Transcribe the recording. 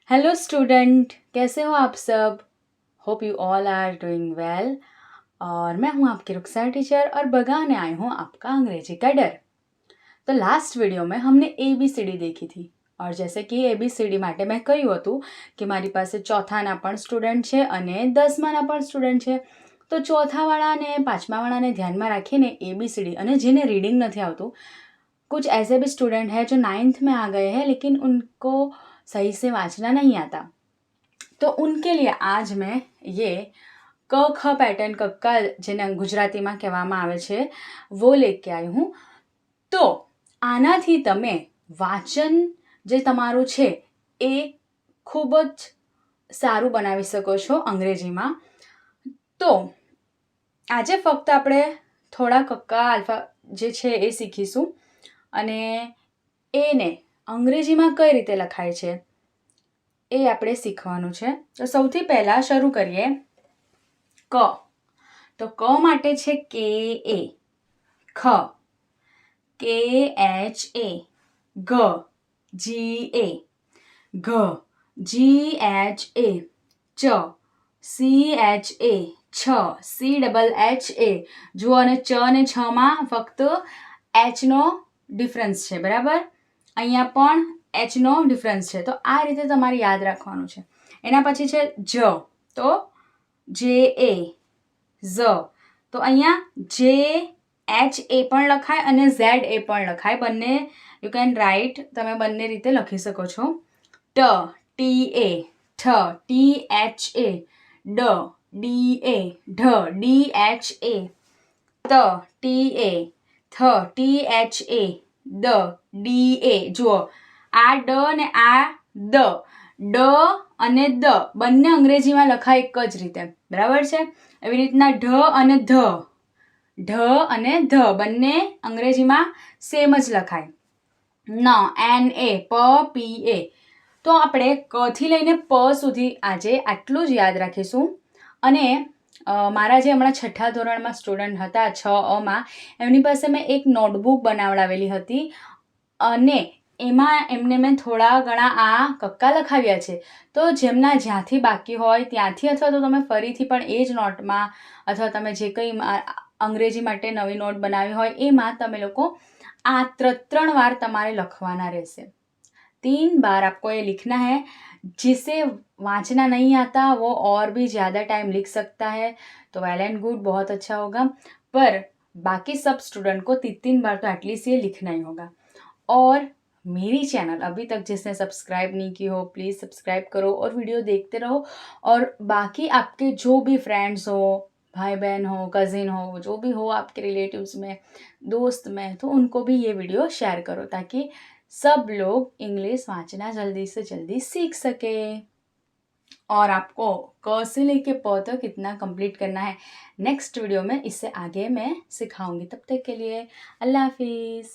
Hello student, कैसे हो आप सब? Hope you all are doing well. और मैं हूँ आपकी रुखसार टीचर और बगाने आई हूँ आपका अंग्रेजी का डर। तो लास्ट वीडियो में हमने ABCD देखी थी और जैसे कि ABCD માટે મેં કહ્યું હતું કે મારી પાસે ચોથાના પણ સ્ટુડન્ટ છે અને 10માના પણ સ્ટુડન્ટ છે। તો ચોથાવાળા અને પાંચમાવાળાને ધ્યાનમાં રાખીને ABCD અને જેને રીડિંગ નથી આવતું, कुछ ऐसे भी स्टूडेंट हैं जो 9th में आ गए हैं लेकिन उनको सही से वांचना नहीं आता, तो उनके लिए आज मैं ये क ख पैटर्न कक्का જેને ગુજરાતીમાં કહેવામાં આવે છે वो लेके आई हूँ। તો આનાથી તમે વાંચન જે તમારું છે એ ખૂબ જ સારું બનાવી શકો છો અંગ્રેજીમાં। તો આજે ફક્ત આપણે થોડા કક્કા આલ્ફા જે છે એ શીખીશું અને એને અંગ્રેજીમાં કઈ રીતે લખાય છે એ આપણે શીખવાનું છે। તો સૌથી પહેલાં શરૂ કરીએ ક। તો ક માટે છે KA, ખ, KHA, ગ, GA, ઘ, GHA, ચ, CHA, છ, CHHA। જુઓ અને ચ અને છમાં ફક્ત એચનો ડિફરન્સ છે, બરાબર? અહીંયા પણ એચનો ડિફરન્સ છે, તો આ રીતે તમારે યાદ રાખવાનું છે। એના પછી છે જ, તો JA, ઝ, તો અહીંયા JHA પણ લખાય અને ZA પણ લખાય, બંને યુ કેન રાઇટ, તમે બંને રીતે લખી શકો છો। ટ, TA, ઠ, THA, ડ, DA, ઢ, DHA, ત, TA, થ, THA, દ, DA। જુઓ આ ડ અને આ દ, ડ અને દ બંને અંગ્રેજીમાં લખાય એક જ રીતે, બરાબર છે? એવી રીતના ઢ અને ધ, ઢ અને ધ બંને અંગ્રેજીમાં સેમ જ લખાય। ન, NA, પ, PA। તો આપણે કથી લઈને પ સુધી આજે આટલું જ યાદ રાખીશું। અને મારા જે હમણાં છઠ્ઠા ધોરણમાં સ્ટુડન્ટ હતા 6અમાં, એમની પાસે મેં એક નોટબુક બનાવડાવેલી હતી અને એમાં એમને મેં થોડા ઘણા આ કક્કા લખાવ્યા છે। તો જેમના જ્યાંથી બાકી હોય ત્યાંથી અથવા તો તમે ફરીથી પણ એ જ નોટમાં અથવા તમે જે કંઈ અંગ્રેજી માટે નવી નોટ બનાવી હોય એમાં તમે લોકો આ 3 વાર તમારે લખવાના રહેશે। 3 बार आपको ये लिखना है। जिसे वांचना नहीं आता वो और भी ज़्यादा टाइम लिख सकता है, तो वेल एंड गुड, बहुत अच्छा होगा। पर बाकी सब स्टूडेंट को 3 बार तो एटलीस्ट ये लिखना ही होगा। और मेरी चैनल अभी तक जिसने सब्सक्राइब नहीं की हो, प्लीज़ सब्सक्राइब करो और वीडियो देखते रहो। और बाकी आपके जो भी फ्रेंड्स हो, भाई बहन हो, कज़िन हो, जो भी हो आपके रिलेटिव्स में, दोस्त में, तो उनको भी ये वीडियो शेयर करो ताकि सब लोग इंग्लिश वांचना जल्दी से जल्दी सीख सके। और आपको क से लेके प तक कितना कंप्लीट करना है नेक्स्ट वीडियो में, इससे आगे मैं सिखाऊंगी। तब तक के लिए अल्लाह हाफिज़।